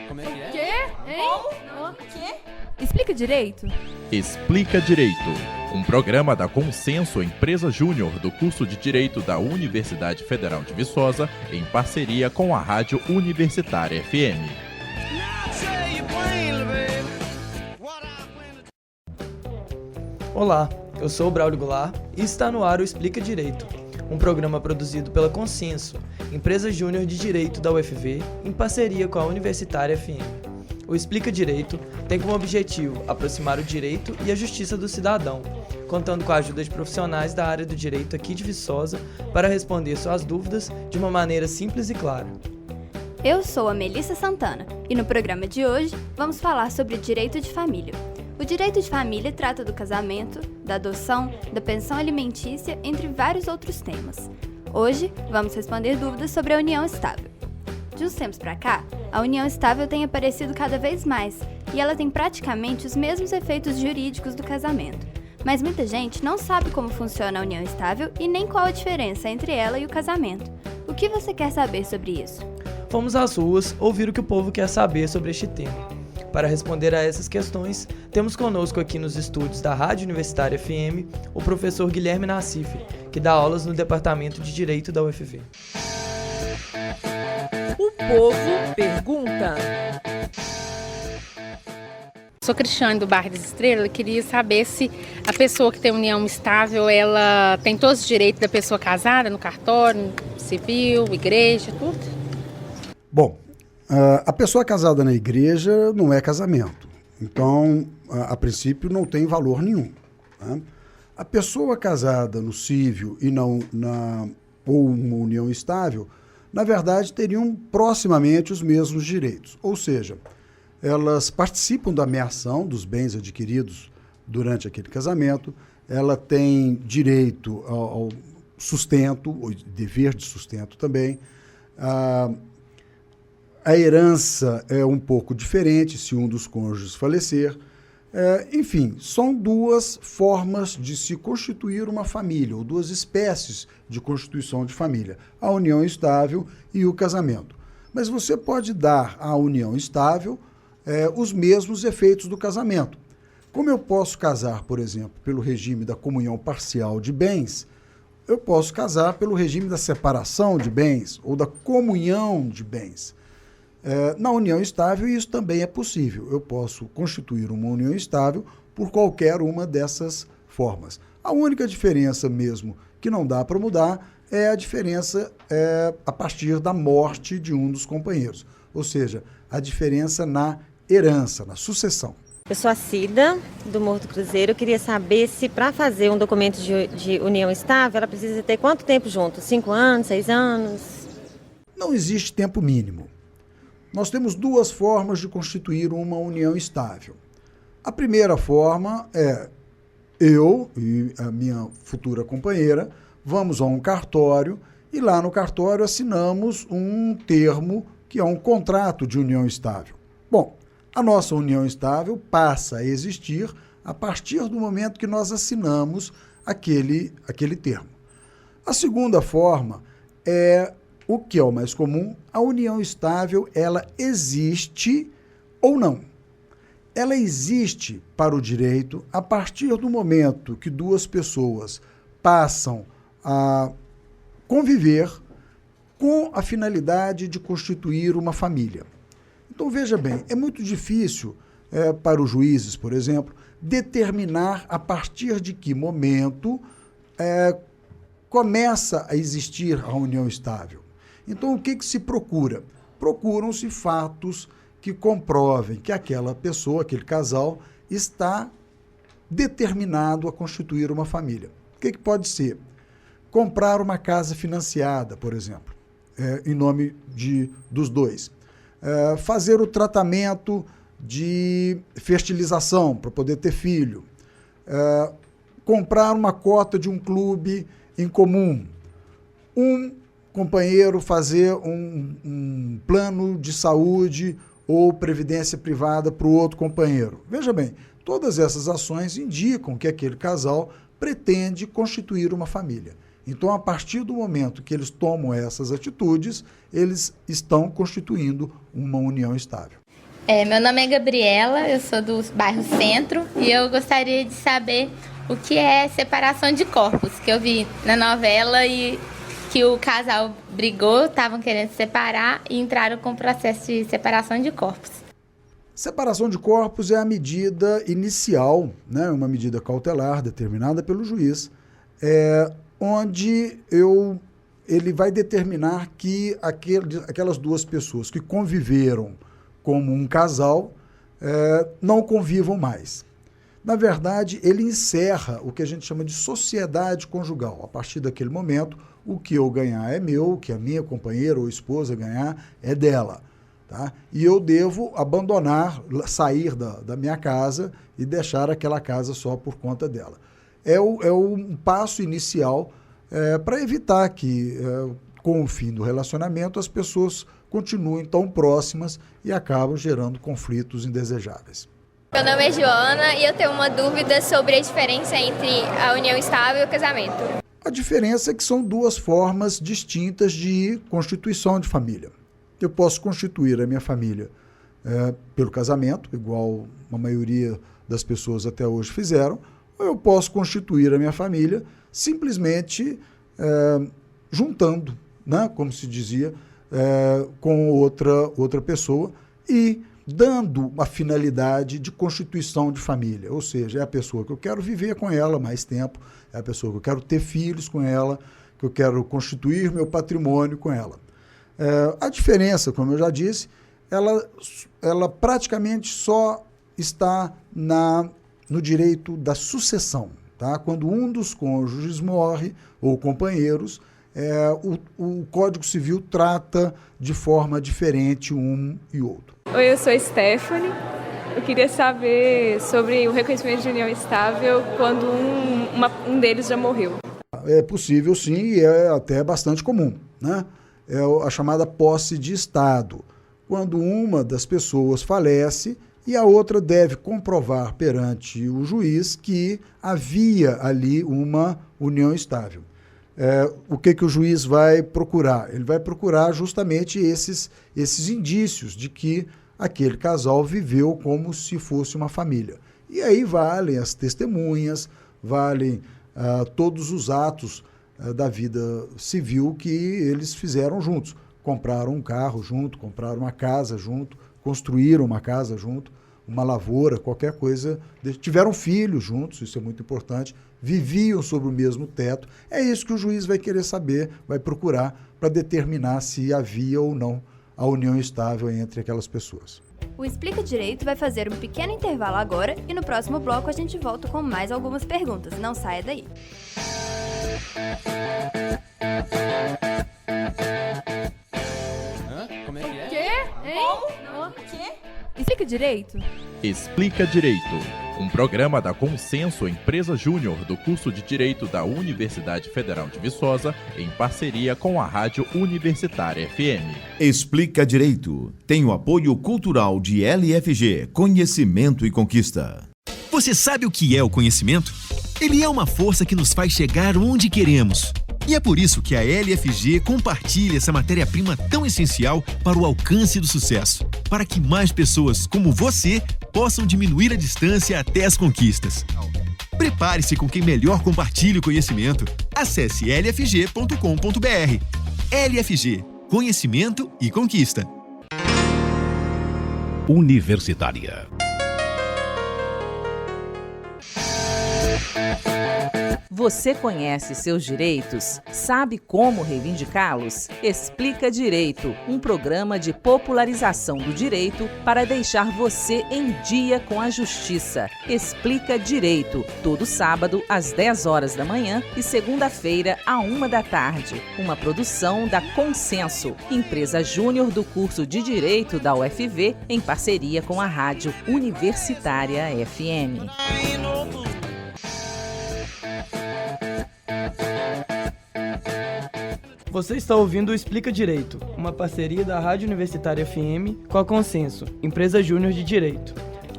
Como é que é? Quê? Hein? Quê? Explica direito. Explica Direito, um programa da Consenso Empresa Júnior do curso de Direito da Universidade Federal de Viçosa, em parceria com a Rádio Universitária FM. Olá, eu sou o Braulio Goulart e está no ar o Explica Direito, um programa produzido pela Consenso, Empresa Júnior de Direito da UFV, em parceria com a Universitária FM. O Explica Direito tem como objetivo aproximar o direito e a justiça do cidadão, contando com a ajuda de profissionais da área do direito aqui de Viçosa para responder suas dúvidas de uma maneira simples e clara. Eu sou a Melissa Santana e no programa de hoje vamos falar sobre direito de família. O direito de família trata do casamento, da adoção, da pensão alimentícia, entre vários outros temas. Hoje vamos responder dúvidas sobre a união estável. De uns tempos para cá, a união estável tem aparecido cada vez mais e ela tem praticamente os mesmos efeitos jurídicos do casamento. Mas muita gente não sabe como funciona a união estável e nem qual a diferença entre ela e o casamento. O que você quer saber sobre isso? Fomos às ruas ouvir o que o povo quer saber sobre este tema. Para responder a essas questões, temos conosco aqui nos estúdios da Rádio Universitária FM o professor Guilherme Nassif, que dá aulas no Departamento de Direito da UFV. O povo pergunta. Sou Cristiane do bairro das Estrelas e queria saber se a pessoa que tem união estável, ela tem todos os direitos da pessoa casada no cartório, no civil, igreja, tudo? Bom, a pessoa casada na igreja não é casamento, então, a princípio, não tem valor nenhum. Tá? A pessoa casada no civil e ou uma união estável, na verdade, teriam proximamente os mesmos direitos, ou seja, elas participam da meação dos bens adquiridos durante aquele casamento, ela tem direito ao sustento, o dever de sustento também. A herança é um pouco diferente se um dos cônjuges falecer. Enfim, são duas formas de se constituir uma família, ou duas espécies de constituição de família, a união estável e o casamento. Mas você pode dar à união estável os mesmos efeitos do casamento. Como eu posso casar, por exemplo, pelo regime da comunhão parcial de bens, eu posso casar pelo regime da separação de bens ou da comunhão de bens. Na união estável, isso também é possível. Eu posso constituir uma união estável por qualquer uma dessas formas. A única diferença mesmo que não dá para mudar é a diferença a partir da morte de um dos companheiros, ou seja, a diferença na herança, na sucessão. Eu sou a Cida, do Morro do Cruzeiro. Eu queria saber se para fazer um documento de união estável, ela precisa ter quanto tempo junto? 5 anos, 6 anos? Não existe tempo mínimo. Nós temos duas formas de constituir uma união estável. A primeira forma é eu e a minha futura companheira vamos a um cartório e lá no cartório assinamos um termo que é um contrato de união estável. Bom, a nossa união estável passa a existir a partir do momento que nós assinamos aquele termo. A segunda forma é o que é o mais comum, a união estável, ela existe ou não. Ela existe para o direito a partir do momento que duas pessoas passam a conviver com a finalidade de constituir uma família. Então, veja bem, é muito difícil para os juízes, por exemplo, determinar a partir de que momento começa a existir a união estável. Então, o que se procura? Procuram-se fatos que comprovem que aquela pessoa, aquele casal, está determinado a constituir uma família. O que pode ser? Comprar uma casa financiada, por exemplo, em nome dos dois. Fazer o tratamento de fertilização para poder ter filho. Comprar uma cota de um clube em comum. Um companheiro fazer um plano de saúde ou previdência privada para o outro companheiro. Veja bem, todas essas ações indicam que aquele casal pretende constituir uma família. Então, a partir do momento que eles tomam essas atitudes, eles estão constituindo uma união estável. Meu nome é Gabriela, eu sou do bairro Centro e eu gostaria de saber o que é separação de corpos, que eu vi na novela e que o casal brigou, estavam querendo se separar e entraram com o processo de separação de corpos. Separação de corpos é a medida inicial, né, uma medida cautelar determinada pelo juiz, onde ele vai determinar que aquelas duas pessoas que conviveram como um casal não convivam mais. Na verdade, ele encerra o que a gente chama de sociedade conjugal. A partir daquele momento, o que eu ganhar é meu, o que a minha companheira ou esposa ganhar é dela. Tá? E eu devo abandonar, sair da minha casa e deixar aquela casa só por conta dela. É um passo inicial para evitar que, com o fim do relacionamento, as pessoas continuem tão próximas e acabam gerando conflitos indesejáveis. Meu nome é Joana e eu tenho uma dúvida sobre a diferença entre a união estável e o casamento. A diferença é que são duas formas distintas de constituição de família. Eu posso constituir a minha família pelo casamento, igual a maioria das pessoas até hoje fizeram, ou eu posso constituir a minha família simplesmente juntando, né, como se dizia, com outra pessoa e dando uma finalidade de constituição de família. Ou seja, é a pessoa que eu quero viver com ela mais tempo, é a pessoa que eu quero ter filhos com ela, que eu quero constituir meu patrimônio com ela. A diferença, como eu já disse, ela praticamente só está no direito da sucessão. Tá? Quando um dos cônjuges morre, ou companheiros, o Código Civil trata de forma diferente um e outro. Oi, eu sou a Stephanie. Eu queria saber sobre o reconhecimento de união estável quando um deles já morreu. É possível, sim, e é até bastante comum, né? É a chamada posse de Estado, quando uma das pessoas falece e a outra deve comprovar perante o juiz que havia ali uma união estável. O que o juiz vai procurar? Ele vai procurar justamente esses indícios de que aquele casal viveu como se fosse uma família. E aí valem as testemunhas, valem todos os atos da vida civil que eles fizeram juntos. Compraram um carro junto, compraram uma casa junto, construíram uma casa junto, uma lavoura, qualquer coisa. Tiveram filhos juntos, isso é muito importante, viviam sob o mesmo teto. É isso que o juiz vai querer saber, vai procurar para determinar se havia ou não a união estável entre aquelas pessoas. O Explica Direito vai fazer um pequeno intervalo agora e no próximo bloco a gente volta com mais algumas perguntas. Não saia daí. Como é que é? Quê? Hein? Quê? Explica Direito? Explica Direito, um programa da Consenso Empresa Júnior do curso de Direito da Universidade Federal de Viçosa, em parceria com a Rádio Universitária FM. Explica Direito tem o apoio cultural de LFG, Conhecimento e Conquista. Você sabe o que é o conhecimento? Ele é uma força que nos faz chegar onde queremos. E é por isso que a LFG compartilha essa matéria-prima tão essencial para o alcance do sucesso, para que mais pessoas como você possam diminuir a distância até as conquistas. Prepare-se com quem melhor compartilhe o conhecimento. Acesse lfg.com.br. LFG, Conhecimento e Conquista. Universitária. Você conhece seus direitos? Sabe como reivindicá-los? Explica Direito, um programa de popularização do direito para deixar você em dia com a justiça. Explica Direito, todo sábado às 10 horas da manhã e segunda-feira à 1 da tarde. Uma produção da Consenso, empresa júnior do curso de Direito da UFV, em parceria com a Rádio Universitária FM. Você está ouvindo o Explica Direito, uma parceria da Rádio Universitária FM com a Consenso, empresa júnior de Direito.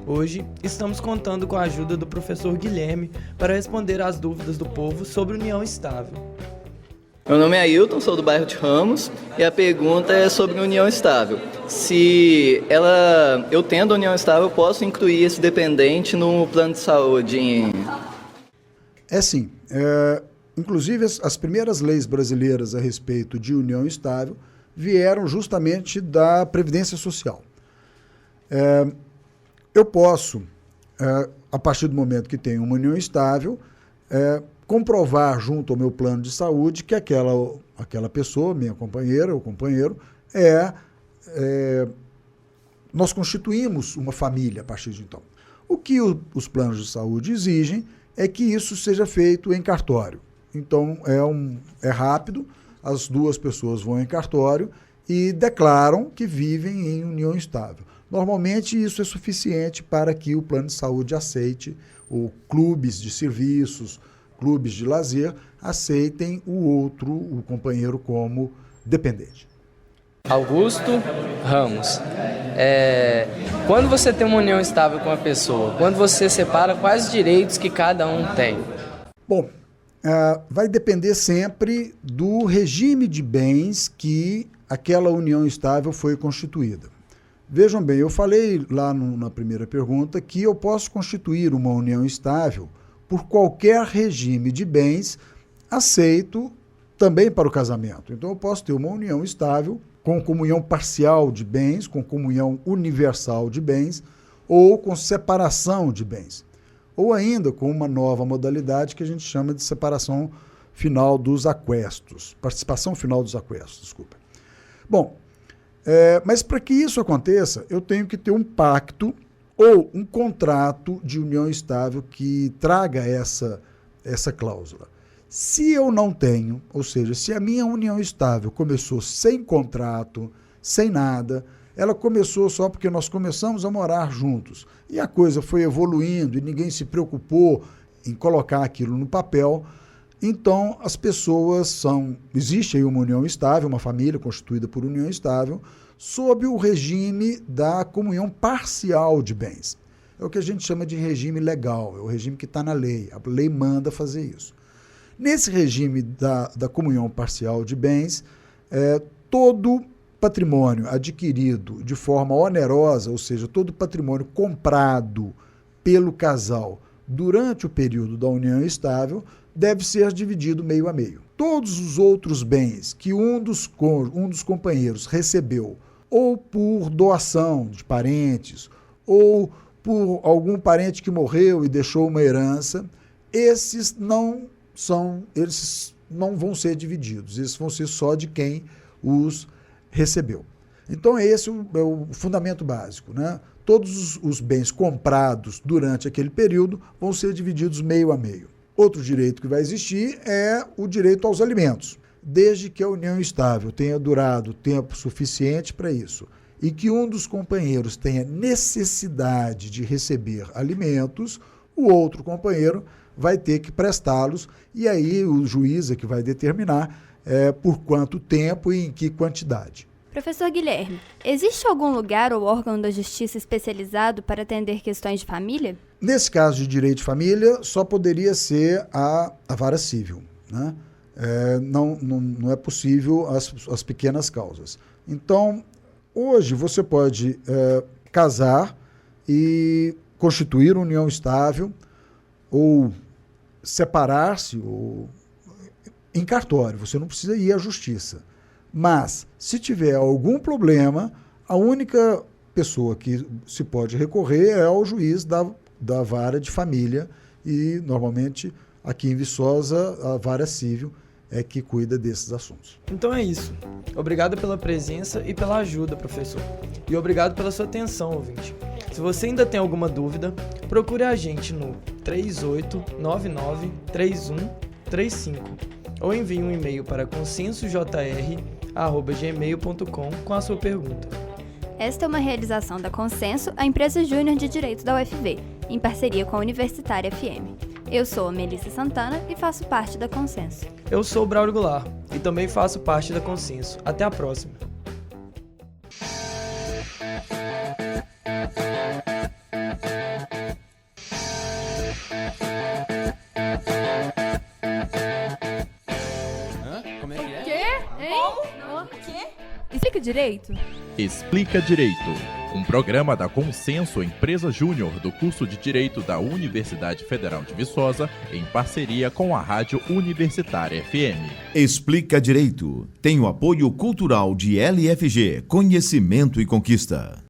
Hoje, estamos contando com a ajuda do professor Guilherme para responder às dúvidas do povo sobre união estável. Meu nome é Ailton, sou do bairro de Ramos e a pergunta é sobre união estável. Se eu tendo união estável, posso incluir esse dependente no plano de saúde? É sim. Inclusive, as primeiras leis brasileiras a respeito de união estável vieram justamente da Previdência Social. Eu posso, a partir do momento que tenho uma união estável, comprovar junto ao meu plano de saúde que aquela pessoa, minha companheira ou companheiro, nós constituímos uma família a partir de então. O que os planos de saúde exigem é que isso seja feito em cartório. Então, é rápido, as duas pessoas vão em cartório e declaram que vivem em união estável. Normalmente, isso é suficiente para que o plano de saúde aceite, ou clubes de serviços, clubes de lazer, aceitem o companheiro como dependente. Augusto Ramos. Quando você tem uma união estável com a pessoa, quando você separa, quais direitos que cada um tem? Bom, vai depender sempre do regime de bens que aquela união estável foi constituída. Vejam bem, eu falei lá na primeira pergunta que eu posso constituir uma união estável por qualquer regime de bens aceito também para o casamento. Então, eu posso ter uma união estável com comunhão parcial de bens, com comunhão universal de bens ou com separação de bens. Ou ainda com uma nova modalidade que a gente chama de separação final dos aquestos, participação final dos aquestos, desculpa. Bom, mas para que isso aconteça, eu tenho que ter um pacto ou um contrato de união estável que traga essa cláusula. Se eu não tenho, ou seja, se a minha união estável começou sem contrato, sem nada, ela começou só porque nós começamos a morar juntos e a coisa foi evoluindo e ninguém se preocupou em colocar aquilo no papel, então as pessoas existe aí uma união estável, uma família constituída por união estável, sob o regime da comunhão parcial de bens. É o que a gente chama de regime legal, é o regime que está na lei, a lei manda fazer isso. Nesse regime da comunhão parcial de bens, todo patrimônio adquirido de forma onerosa, ou seja, todo patrimônio comprado pelo casal durante o período da união estável, deve ser dividido meio a meio. Todos os outros bens que um dos companheiros recebeu, ou por doação de parentes, ou por algum parente que morreu e deixou uma herança, esses não vão ser divididos, esses vão ser só de quem os recebeu. Então, esse é o fundamento básico, né? Todos os bens comprados durante aquele período vão ser divididos meio a meio. Outro direito que vai existir é o direito aos alimentos, desde que a união estável tenha durado tempo suficiente para isso e que um dos companheiros tenha necessidade de receber alimentos, o outro companheiro vai ter que prestá-los e aí o juiz é que vai determinar por quanto tempo e em que quantidade. Professor Guilherme, existe algum lugar ou órgão da justiça especializado para atender questões de família? Nesse caso de direito de família, só poderia ser a vara civil, né? Não é possível as pequenas causas. Então, hoje você pode casar e constituir união estável ou separar-se em cartório, você não precisa ir à justiça. Mas, se tiver algum problema, a única pessoa que se pode recorrer é ao juiz da vara de família e, normalmente, aqui em Viçosa, a vara civil é que cuida desses assuntos. Então é isso. Obrigado pela presença e pela ajuda, professor. E obrigado pela sua atenção, ouvinte. Se você ainda tem alguma dúvida, procure a gente no 3899-3135 ou envie um e-mail para consensojr@gmail.com com a sua pergunta. Esta é uma realização da Consenso, a empresa júnior de direito da UFV, em parceria com a Universitária FM. Eu sou a Melissa Santana e faço parte da Consenso. Eu sou o Braulio Goulart e também faço parte da Consenso. Até a próxima. Como é que é? Quê? Hein? Como? Quê? Explica direito. Explica Direito, um programa da Consenso Empresa Júnior do curso de Direito da Universidade Federal de Viçosa, em parceria com a Rádio Universitária FM. Explica Direito tem o apoio cultural de LFG, Conhecimento e Conquista.